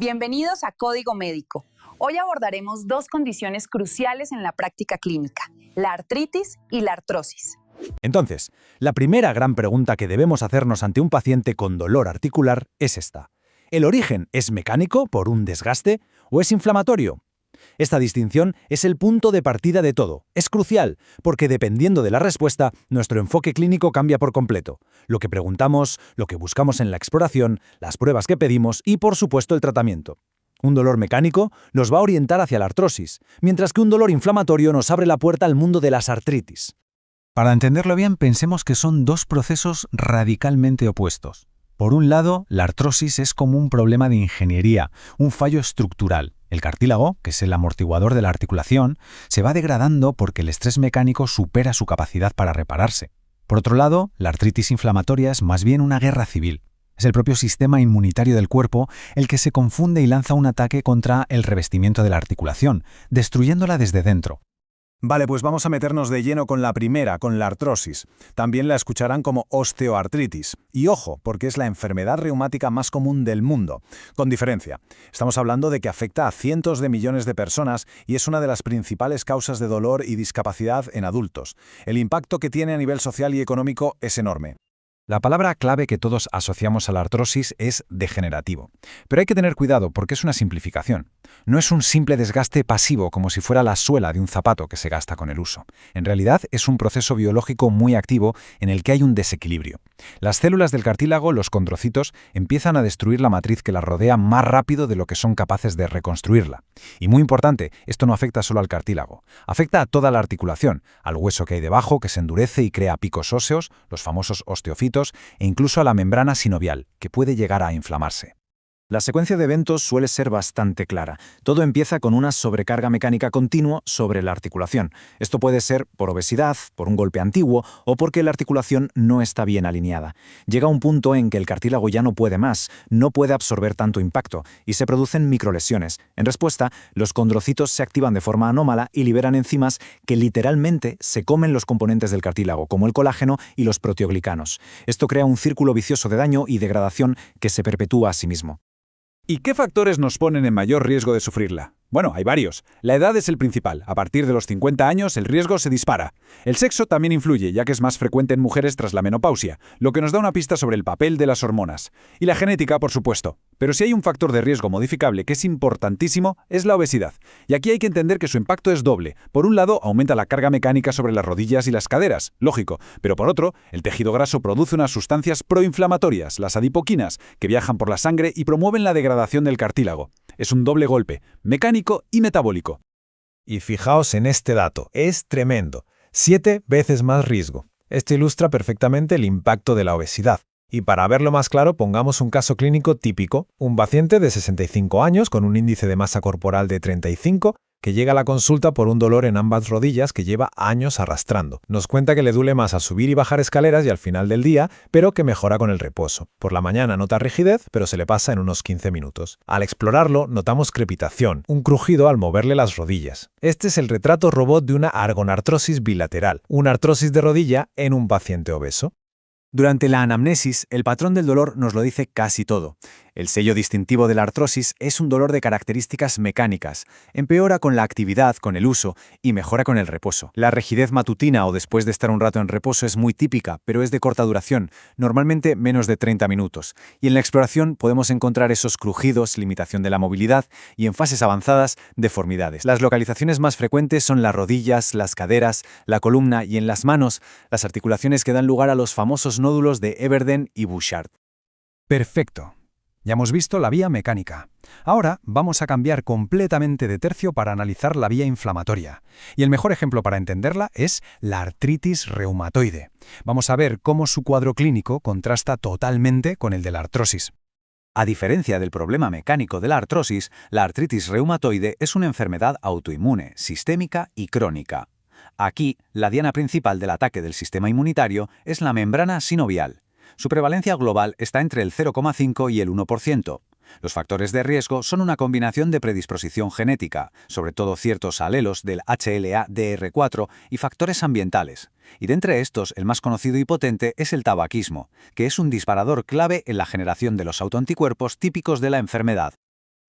Bienvenidos a Código Médico. Hoy abordaremos dos condiciones cruciales en la práctica clínica, la artritis y la artrosis. Entonces, la primera gran pregunta que debemos hacernos ante un paciente con dolor articular es esta. ¿El origen es mecánico por un desgaste o es inflamatorio? Esta distinción es el punto de partida de todo. Es crucial, porque dependiendo de la respuesta, nuestro enfoque clínico cambia por completo. Lo que preguntamos, lo que buscamos en la exploración, las pruebas que pedimos y, por supuesto, el tratamiento. Un dolor mecánico nos va a orientar hacia la artrosis, mientras que un dolor inflamatorio nos abre la puerta al mundo de las artritis. Para entenderlo bien, pensemos que son dos procesos radicalmente opuestos. Por un lado, la artrosis es como un problema de ingeniería, un fallo estructural. El cartílago, que es el amortiguador de la articulación, se va degradando porque el estrés mecánico supera su capacidad para repararse. Por otro lado, la artritis inflamatoria es más bien una guerra civil. Es el propio sistema inmunitario del cuerpo el que se confunde y lanza un ataque contra el revestimiento de la articulación, destruyéndola desde dentro. Vale, pues vamos a meternos de lleno con la primera, con la artrosis. También la escucharán como osteoartritis. Y ojo, porque es la enfermedad reumática más común del mundo. Con diferencia, estamos hablando de que afecta a cientos de millones de personas y es una de las principales causas de dolor y discapacidad en adultos. El impacto que tiene a nivel social y económico es enorme. La palabra clave que todos asociamos a la artrosis es degenerativo. Pero hay que tener cuidado porque es una simplificación. No es un simple desgaste pasivo como si fuera la suela de un zapato que se gasta con el uso. En realidad es un proceso biológico muy activo en el que hay un desequilibrio. Las células del cartílago, los condrocitos, empiezan a destruir la matriz que la rodea más rápido de lo que son capaces de reconstruirla. Y muy importante, esto no afecta solo al cartílago. Afecta a toda la articulación, al hueso que hay debajo que se endurece y crea picos óseos, los famosos osteofitos, e incluso a la membrana sinovial, que puede llegar a inflamarse. La secuencia de eventos suele ser bastante clara. Todo empieza con una sobrecarga mecánica continua sobre la articulación. Esto puede ser por obesidad, por un golpe antiguo o porque la articulación no está bien alineada. Llega un punto en que el cartílago ya no puede más, no puede absorber tanto impacto y se producen microlesiones. En respuesta, los condrocitos se activan de forma anómala y liberan enzimas que literalmente se comen los componentes del cartílago, como el colágeno y los proteoglicanos. Esto crea un círculo vicioso de daño y degradación que se perpetúa a sí mismo. ¿Y qué factores nos ponen en mayor riesgo de sufrirla? Bueno, hay varios. La edad es el principal. A partir de los 50 años, el riesgo se dispara. El sexo también influye, ya que es más frecuente en mujeres tras la menopausia, lo que nos da una pista sobre el papel de las hormonas. Y la genética, por supuesto. Pero si hay un factor de riesgo modificable que es importantísimo, es la obesidad. Y aquí hay que entender que su impacto es doble. Por un lado, aumenta la carga mecánica sobre las rodillas y las caderas, lógico. Pero por otro, el tejido graso produce unas sustancias proinflamatorias, las adipoquinas, que viajan por la sangre y promueven la degradación del cartílago. Es un doble golpe, mecánico y metabólico. Y fijaos en este dato, es tremendo. 7 veces más riesgo. Esto ilustra perfectamente el impacto de la obesidad. Y para verlo más claro, pongamos un caso clínico típico. Un paciente de 65 años con un índice de masa corporal de 35 que llega a la consulta por un dolor en ambas rodillas que lleva años arrastrando. Nos cuenta que le duele más al subir y bajar escaleras y al final del día, pero que mejora con el reposo. Por la mañana nota rigidez, pero se le pasa en unos 15 minutos. Al explorarlo, notamos crepitación, un crujido al moverle las rodillas. Este es el retrato robot de una argonartrosis bilateral, una artrosis de rodilla en un paciente obeso. Durante la anamnesis, el patrón del dolor nos lo dice casi todo. El sello distintivo de la artrosis es un dolor de características mecánicas. Empeora con la actividad, con el uso, y mejora con el reposo. La rigidez matutina o después de estar un rato en reposo es muy típica, pero es de corta duración, normalmente menos de 30 minutos. Y en la exploración podemos encontrar esos crujidos, limitación de la movilidad y en fases avanzadas, deformidades. Las localizaciones más frecuentes son las rodillas, las caderas, la columna y en las manos, las articulaciones que dan lugar a los famosos nódulos de Everden y Bouchard. Perfecto. Ya hemos visto la vía mecánica. Ahora vamos a cambiar completamente de tercio para analizar la vía inflamatoria. Y el mejor ejemplo para entenderla es la artritis reumatoide. Vamos a ver cómo su cuadro clínico contrasta totalmente con el de la artrosis. A diferencia del problema mecánico de la artrosis, la artritis reumatoide es una enfermedad autoinmune, sistémica y crónica. Aquí, la diana principal del ataque del sistema inmunitario es la membrana sinovial. Su prevalencia global está entre el 0,5 y el 1%. Los factores de riesgo son una combinación de predisposición genética, sobre todo ciertos alelos del HLA-DR4 y factores ambientales. Y de entre estos, el más conocido y potente es el tabaquismo, que es un disparador clave en la generación de los autoanticuerpos típicos de la enfermedad.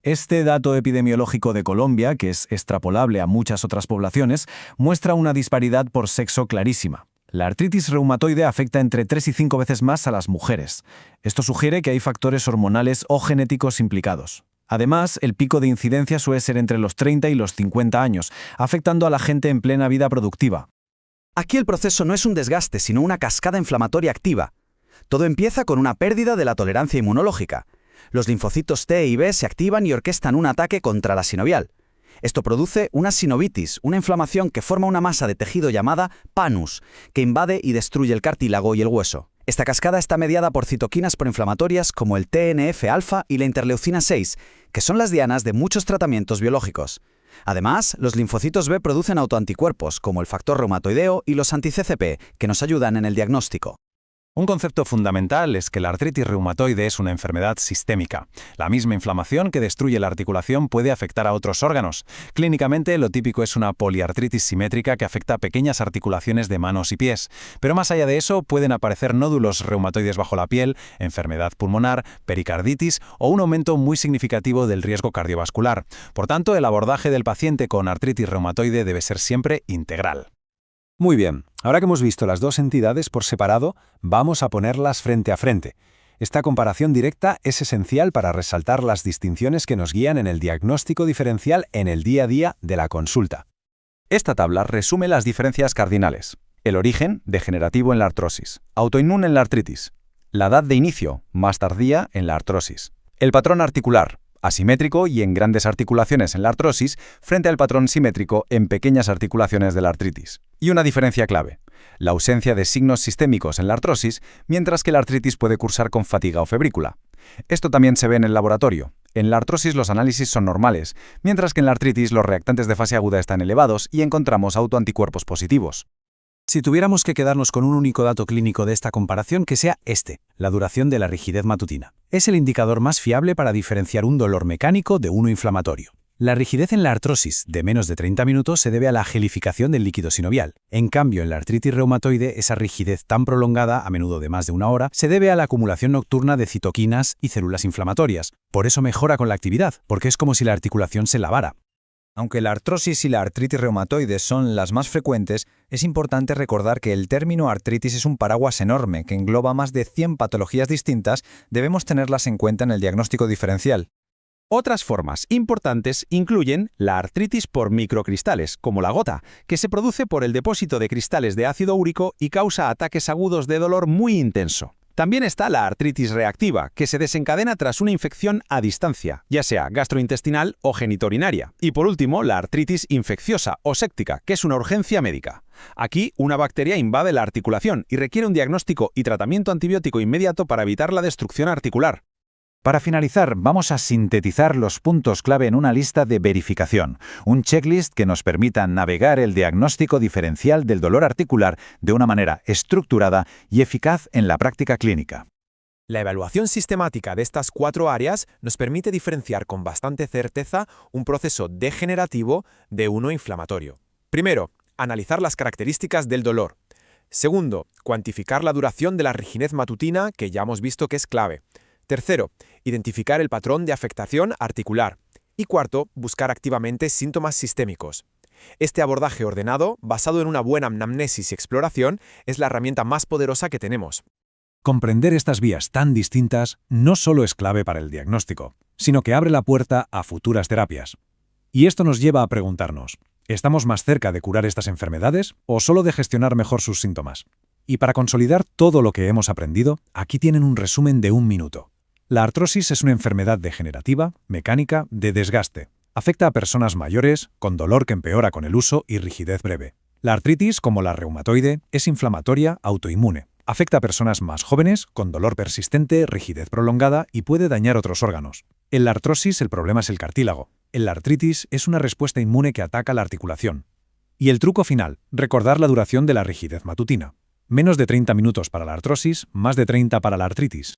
Este dato epidemiológico de Colombia, que es extrapolable a muchas otras poblaciones, muestra una disparidad por sexo clarísima. La artritis reumatoide afecta entre 3 y 5 veces más a las mujeres. Esto sugiere que hay factores hormonales o genéticos implicados. Además, el pico de incidencia suele ser entre los 30 y los 50 años, afectando a la gente en plena vida productiva. Aquí el proceso no es un desgaste, sino una cascada inflamatoria activa. Todo empieza con una pérdida de la tolerancia inmunológica. Los linfocitos T y B se activan y orquestan un ataque contra la sinovial. Esto produce una sinovitis, una inflamación que forma una masa de tejido llamada panus, que invade y destruye el cartílago y el hueso. Esta cascada está mediada por citoquinas proinflamatorias como el TNF-alfa y la interleucina 6, que son las dianas de muchos tratamientos biológicos. Además, los linfocitos B producen autoanticuerpos, como el factor reumatoideo y los anti-CCP, que nos ayudan en el diagnóstico. Un concepto fundamental es que la artritis reumatoide es una enfermedad sistémica. La misma inflamación que destruye la articulación puede afectar a otros órganos. Clínicamente, lo típico es una poliartritis simétrica que afecta a pequeñas articulaciones de manos y pies. Pero más allá de eso, pueden aparecer nódulos reumatoides bajo la piel, enfermedad pulmonar, pericarditis o un aumento muy significativo del riesgo cardiovascular. Por tanto, el abordaje del paciente con artritis reumatoide debe ser siempre integral. Muy bien, ahora que hemos visto las dos entidades por separado, vamos a ponerlas frente a frente. Esta comparación directa es esencial para resaltar las distinciones que nos guían en el diagnóstico diferencial en el día a día de la consulta. Esta tabla resume las diferencias cardinales. El origen, degenerativo en la artrosis. Autoinmune en la artritis. La edad de inicio, más tardía en la artrosis. El patrón articular, asimétrico y en grandes articulaciones en la artrosis, frente al patrón simétrico en pequeñas articulaciones de la artritis. Y una diferencia clave, la ausencia de signos sistémicos en la artrosis, mientras que la artritis puede cursar con fatiga o febrícula. Esto también se ve en el laboratorio. En la artrosis los análisis son normales, mientras que en la artritis los reactantes de fase aguda están elevados y encontramos autoanticuerpos positivos. Si tuviéramos que quedarnos con un único dato clínico de esta comparación, que sea la duración de la rigidez matutina. Es el indicador más fiable para diferenciar un dolor mecánico de uno inflamatorio. La rigidez en la artrosis de menos de 30 minutos se debe a la gelificación del líquido sinovial. En cambio, en la artritis reumatoide, esa rigidez tan prolongada, a menudo de más de una hora, se debe a la acumulación nocturna de citoquinas y células inflamatorias. Por eso mejora con la actividad, porque es como si la articulación se lavara. Aunque la artrosis y la artritis reumatoide son las más frecuentes, es importante recordar que el término artritis es un paraguas enorme que engloba más de 100 patologías distintas. Debemos tenerlas en cuenta en el diagnóstico diferencial. Otras formas importantes incluyen la artritis por microcristales, como la gota, que se produce por el depósito de cristales de ácido úrico y causa ataques agudos de dolor muy intenso. También está la artritis reactiva, que se desencadena tras una infección a distancia, ya sea gastrointestinal o genitourinaria. Y por último, la artritis infecciosa o séptica, que es una urgencia médica. Aquí, una bacteria invade la articulación y requiere un diagnóstico y tratamiento antibiótico inmediato para evitar la destrucción articular. Para finalizar, vamos a sintetizar los puntos clave en una lista de verificación, un checklist que nos permita navegar el diagnóstico diferencial del dolor articular de una manera estructurada y eficaz en la práctica clínica. La evaluación sistemática de estas 4 áreas nos permite diferenciar con bastante certeza un proceso degenerativo de uno inflamatorio. Primero, analizar las características del dolor. Segundo, cuantificar la duración de la rigidez matutina, que ya hemos visto que es clave. Tercero, identificar el patrón de afectación articular. Y cuarto, buscar activamente síntomas sistémicos. Este abordaje ordenado, basado en una buena anamnesis y exploración, es la herramienta más poderosa que tenemos. Comprender estas vías tan distintas no solo es clave para el diagnóstico, sino que abre la puerta a futuras terapias. Y esto nos lleva a preguntarnos, ¿estamos más cerca de curar estas enfermedades o solo de gestionar mejor sus síntomas? Y para consolidar todo lo que hemos aprendido, aquí tienen un resumen de 1 minuto. La artrosis es una enfermedad degenerativa, mecánica, de desgaste. Afecta a personas mayores, con dolor que empeora con el uso y rigidez breve. La artritis, como la reumatoide, es inflamatoria, autoinmune. Afecta a personas más jóvenes, con dolor persistente, rigidez prolongada y puede dañar otros órganos. En la artrosis el problema es el cartílago. En la artritis es una respuesta inmune que ataca la articulación. Y el truco final, recordar la duración de la rigidez matutina. Menos de 30 minutos para la artrosis, más de 30 para la artritis.